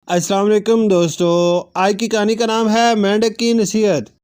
السلام علیکم دوستو، آج کی کہانی کا نام ہے مینڈک کی نصیحت۔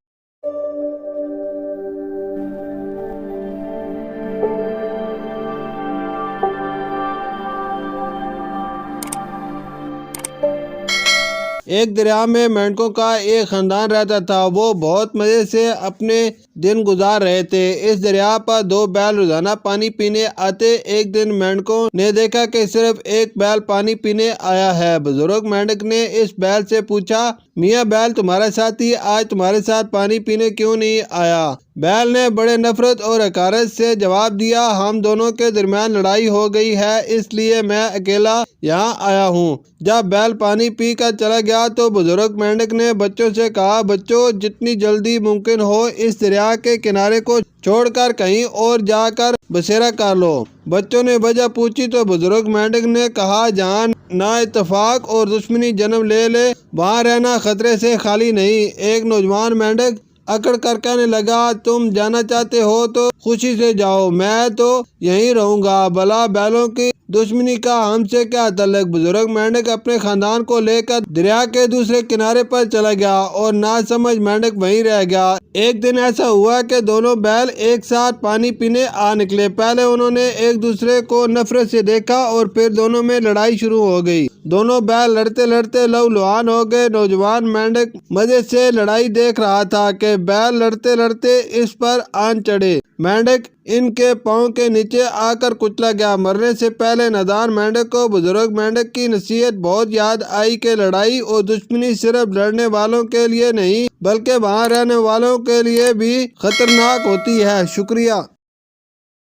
ایک دریا میں مینڈکوں کا ایک خاندان رہتا تھا۔ وہ بہت مزے سے اپنے دن گزار رہے تھے۔ اس دریا پر دو بیل روزانہ پانی پینے آتے۔ ایک دن مینڈکوں نے دیکھا کہ صرف ایک بیل پانی پینے آیا ہے۔ بزرگ مینڈک نے اس بیل سے پوچھا، میاں بیل تمہارا ساتھی آج تمہارے ساتھ پانی پینے کیوں نہیں آیا؟ بیل نے بڑے نفرت اور حقارت سے جواب دیا، ہم دونوں کے درمیان لڑائی ہو گئی ہے، اس لیے میں اکیلا یہاں آیا ہوں۔ جب بیل پانی پی کر چلا گیا تو بزرگ مینڈک نے بچوں سے کہا، بچوں جتنی جلدی ممکن ہو اس دریا کے کنارے کو چھوڑ کر کہیں اور جا کر بسیرا کر لو۔ بچوں نے وجہ پوچھی تو بزرگ مینڈک نے کہا، جہاں نا اتفاق اور دشمنی جنم لے وہاں رہنا خطرے سے خالی نہیں۔ ایک نوجوان مینڈک اکڑ کر کہنے لگا، تم جانا چاہتے ہو تو خوشی سے جاؤ، میں تو یہیں رہوں گا، بھلا بیلوں کی دشمنی کا ہم سے کیا تعلق؟ بزرگ مینڈک اپنے خاندان کو لے کر دریا کے دوسرے کنارے پر چلا گیا اور ناسمجھ مینڈک وہیں رہ گیا۔ ایک دن ایسا ہوا کہ دونوں بیل ایک ساتھ پانی پینے آ نکلے۔ پہلے انہوں نے ایک دوسرے کو نفرت سے دیکھا اور پھر دونوں میں لڑائی شروع ہو گئی۔ دونوں بیل لڑتے لڑتے لہو لہان ہو گئے۔ نوجوان مینڈک مزے سے لڑائی دیکھ رہا تھا کہ بیل لڑتے لڑتے اس پر آن چڑھے۔ مینڈک ان کے پاؤں کے نیچے آ کر کچلا گیا۔ مرنے سے پہلے نادان مینڈک کو بزرگ مینڈک کی نصیحت بہت یاد آئی کہ لڑائی اور دشمنی صرف لڑنے والوں کے لیے نہیں بلکہ وہاں رہنے والوں کے لیے بھی خطرناک ہوتی ہے۔ شکریہ۔